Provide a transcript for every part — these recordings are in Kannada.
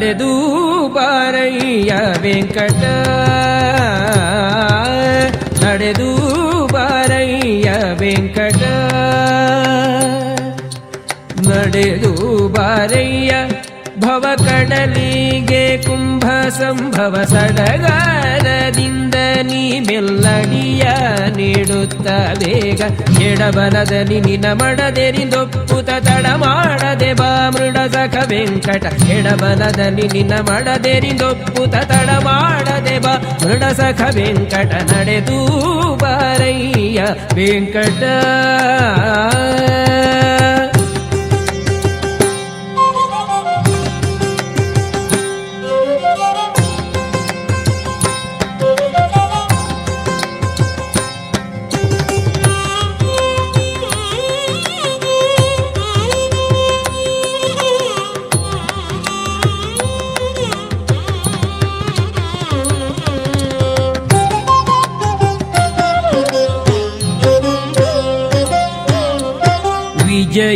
ನಡೆದು ಬಾರಯ್ಯ ವೆಂಕಟ, ನಡೆದು ಬಾರಯ್ಯ ವೆಂಕಟ, ನಡೆದು ಬಾರಯ್ಯ ಭವ ಕಡಲಿಗೆ ಕುಂಭ ಸಂಭವ ಸಡಗಾರದಿಂದ ನೀ ಮೆಲ್ಲಡಿಯ ನೀಡುತ್ತ ಬೇಗ. ಎಡಬಲದಲ್ಲಿ ನಿನ ಮಡದೆರಿಂದೊಪ್ಪುತ ತಡ ಮಾಡದೆ ಬಾ ಮೃಡ ಸಖ ವೆಂಕಟ, ಎಡಬಲದಲ್ಲಿ ನಿನ ಮಡದೆರಿಂದೊಪ್ಪುತ ತಡ ಮಾಡದೆ ಬಾ ಮೃಡ ಸಖ ವೆಂಕಟ, ನಡೆದು ಬಾರಯ್ಯ ವೆಂಕಟ.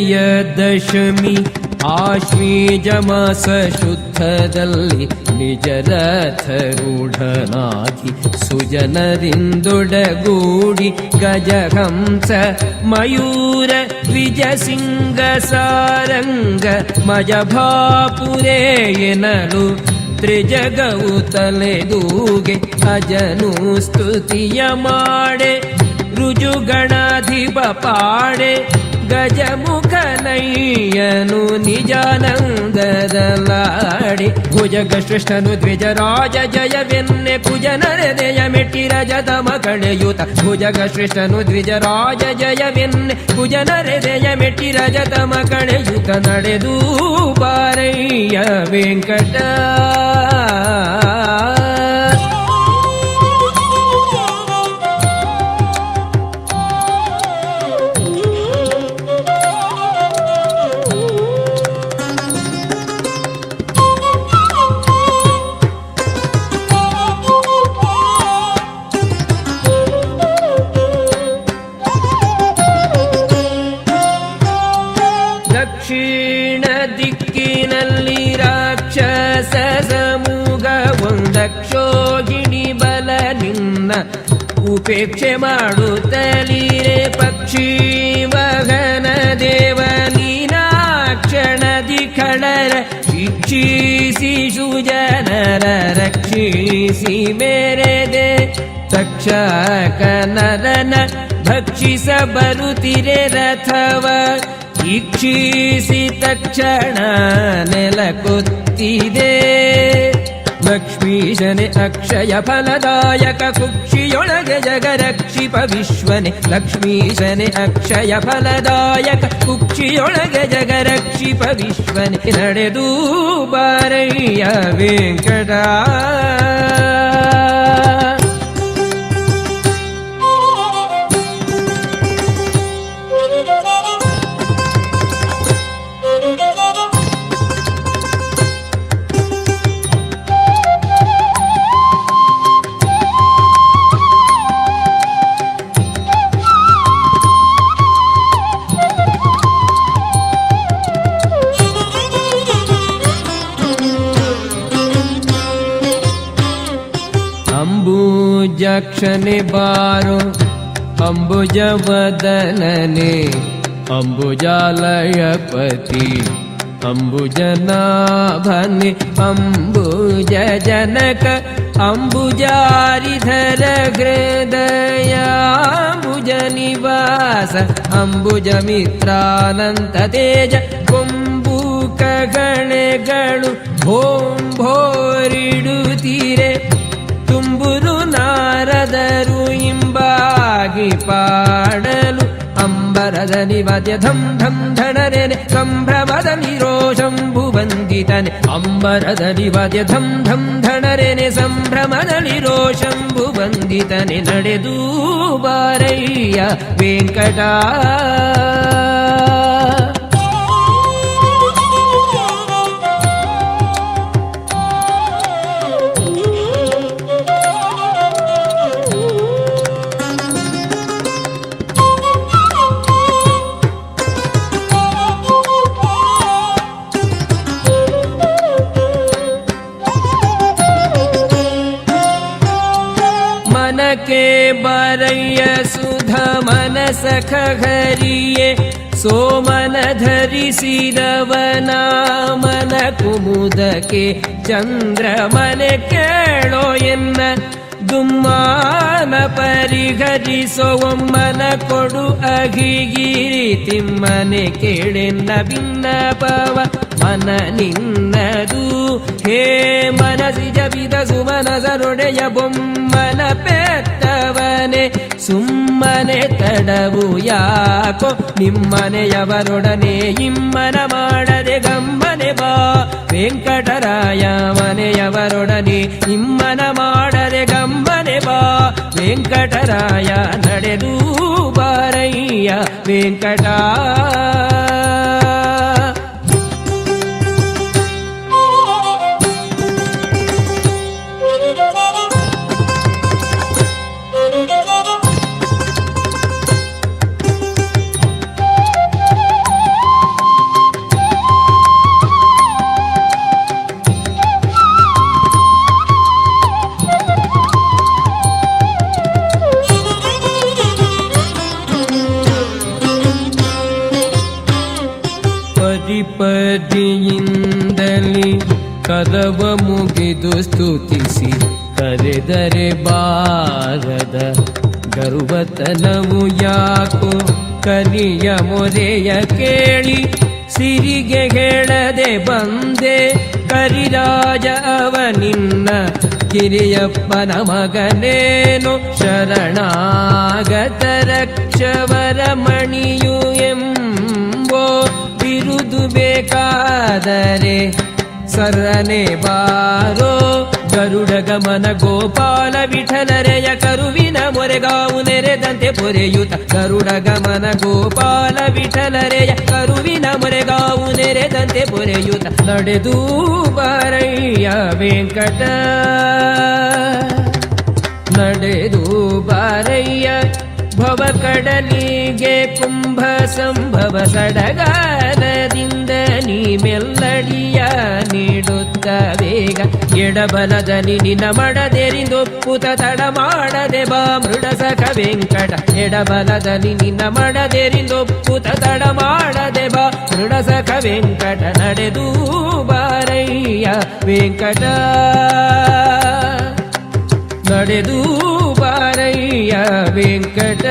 ವಿಜಯದಶಮಿ ಆಶ್ವೀಜ ಮಾಸ ಶುದ್ಧದಲ್ಲಿ ನಿಜ ರಥರೂಢನಾಗಿ ಸುಜನರಿಂದೊಡಗೂಡಿ ಗಜಹಂಸ ಮಯೂರ ದ್ವಿಜ ಸಿಂಗ ಸಾರಂಗ ಮಜಭಾಪುರೇ ಎನ್ನಲು ತ್ರಿಜಗವು ತಲೆದೂಗೆ ಅಜನು ಸ್ತುತಿಯ ಮಾಡೆ ರುಜುಗಣಾಧಿಪ ಪಾಡೆ ಗಜಮುಖನಯ್ಯನು ನಿಜಾನಂದದಲಾಡಿ ಭುಜಗ ಶ್ರೇಷ್ಠನು ದ್ವಿಜರಾಜ ಜಯವೆನ್ನೆ ಕುಜನರದೆಯ ಮೆಟ್ಟಿ ರಜತಮ ಕಳೆಯುತ ಭುಜಗ ಶ್ರೇಷ್ಠನು ದ್ವಿಜರಾಜ ಜಯವೆನ್ನೆ ಕುಜನರದೆಯ ಮೆಟ್ಟಿ ರಜತಮ ಕಳೆಯುತ ನಡೆದು ಬಾರಯ್ಯ ವೆಂಕಟ. ದಕ್ಷಿಣ ದಿಕ್ಕಿನಲ್ಲಿ ರಾಕ್ಷಸ ಸಮೂಗ ಒಂದಕ್ಷೋಹಿಣಿ ಬಲ ನಿನ್ನ ಉಪೇಕ್ಷೆ ಮಾಡುತ್ತಲೀರೆ ಪಕ್ಷಿ ವಹನ ದೇವ ನೀನಾಕ್ಷಣದಿ ಖಳರ ಶಿಕ್ಷಿಸಿ ಸುಜನರ ರಕ್ಷಿಸಿ ಮೇರೆದೆ ತಕ್ಷಕ ನರನ ಭಕ್ಷಿಸ ಬರುತ್ತಿರೆ ರಥವ ಇಕ್ಷಿಸಿ ತಕ್ಷಣ ನೆಲಕೊತ್ತಿದೆ ಲಕ್ಷ್ಮೀಶನೆ ಅಕ್ಷಯ ಫಲದಾಯಕ ಕುಕ್ಷಿಯೊಳಗೆ ಜಗರಕ್ಷಿಪ ವಿಶ್ವನೆ ಲಕ್ಷ್ಮೀಶನೆ ಅಕ್ಷಯ ಫಲದಾಯಕ ಕುಕ್ಷಿಯೊಳಗೆ ಜಗರಕ್ಷಿಪ ವಿಶ್ವನೆ ನಡೆದು ಬಾರಯ್ಯ ವೆಂಕಟ. ಅಂಬುಜಾಕ್ಷನೆ ಬಾರೋ ಅಂಬುಜವದನನೆ ಅಂಬುಜಾಲಯಪತಿ ಅಂಬುಜನಾಭನೆ ಅಂಬುಜ ಜನಕ ಅಂಬುಜಾರಿಧರ ಹೃದಯ ಅಂಬುಜ ನಿವಾಸ ಅಂಬುಜ ಮಿತ್ರಾನಂತ ತೇಜ ಕೊಂಬೂಕ ಗಣೆಗಳು ಭೋಂ ಭೋರಿಡುತ್ತೀರೆ ತುಂಬುರು ನಾರದರು ಇಂಬಾಗಿ ಪಾಡಲು ಅಂಬರದಲ್ಲಿ ವಾದ್ಯ ಧಂ ಧಂ ಧಣರೆನೆ ಸಂಭ್ರಮದಲ್ಲಿ ರೋಷಂಭು ಬಂದಿತನೆ ಅಂಬರದಲ್ಲಿ ವಾದ್ಯ ಧಂ ಧಂ ಧಣರೆನೆ ಸಂಭ್ರಮದಲ್ಲಿ ರೋಷಂಭು ಬಂದಿತನೆ ನಡೆದು ಬಾರಯ್ಯ ವೆಂಕಟ. ಬಾರಯ್ಯ ಸುಧ ಮನಸ ಖರಿಯೇ ಸೋಮನ ಧರಿಸಿದವನ ಮನ ಕುಮುದಕ್ಕೆ ಚಂದ್ರಮನೆ ಕೇಳೋ ಎನ್ನ ದುಮ್ಮಾನ ಪರಿಹರಿಸೋ ಒಮ್ಮನ ಕೊಡು ಅಗಿಗಿರಿ ತಿಮ್ಮನೆ ಕೇಳೆನ್ನ ಭಿನ್ನಪವ ಮನ ನಿನ್ನದು ಹೇ ಮನಸಿಜ ಬಿದ ಸುಮನಸರೊಡೆಯ ಬೊಮ್ಮನ ಪೆತ್ತವನೆ ಸುಮ್ಮನೆ ತಡವು ಯಾಕೋ ನಿಮ್ಮನೆಯವರೊಡನೆ ಇಮ್ಮನ ಮಾಡದೆ ಗಮ್ಮನೆ ಬಾ ವೆಂಕಟರಾಯ ಮನೆಯವರೊಡನೆ ಇಮ್ಮನ ಮಾಡದೆ ಗಮ್ಮನೆ ಬಾ ವೆಂಕಟರಾಯ ನಡೆದು ಬಾರಯ್ಯ ವೆಂಕಟ ಪದಿಯಿಂದಲಿ ಕದವ ಮುಗಿದು ಸ್ತುತಿಸಿ ಕರೆದರೆ ಬಾರದ ಗರ್ವತನವು ಯಾಕೋ ಕಲಿಯ ಮೊರೆಯ ಕೇಳಿ ಸಿರಿಗೆ ಹೇಳದೆ ಬಂದೆ ಕರಿರಾಜ ಅವನಿನ್ನ ಕಿರಿಯಪ್ಪನ ಮಗನೇನು ಶರಣಾಗತ ರಕ್ಷವರ ಮಣಿಯು ಎಂಬೋ ಬಿರುದು ಬೇಕಾದರೆ ಸರ್ರನೆ ಬಾರೋ ಗರುಡ ಗಮನ ಗೋಪಾಲ ವಿಠಲರೆಯ ಕರುವಿನ ಮೊರೆಗಾವು ನೆರೆದಂತೆ ಪೊರೆಯುತ ಗರುಡ ಗಮನ ಗೋಪಾಲ ವಿಠಲರೆಯ ಕರುವಿನ ಮೊರೆಗಾವು ನೆರೆದಂತೆ ಪೊರೆಯುತ ನಡೆದು ಬಾರಯ್ಯ ವೆಂಕಟ ನಡೆದು ಬಾರಯ್ಯ ಭವ ಕಡಲಿಗೆ ಕುಂಭ ಸಂಭವ ಸಡಗಾಲದಿಂದ ನೀ ಮೆಲ್ಲಡಿಯ ನೀಡುತ್ತ ಬೇಗ ಎಡಬಲದಲ್ಲಿ ನಿನ್ನ ಮಡದೆರಿಂದೊಪ್ಪುತ ತಡ ಮಾಡದೆ ಬಾ ಮೃಡ ಸಖ ವೆಂಕಟ ಎಡಬಲದಲ್ಲಿ ನಿನ್ನ ಮಡದೆರಿಂದೊಪ್ಪುತ ತಡ ಮಾಡದೆ ಬಾ ಮೃಡ ಸಖ ವೆಂಕಟ ನಡೆದು ಬಾರಯ್ಯ ವೆಂಕಟ ನಡೆದು ಬಾರಯ್ಯ ವೆಂಕಟ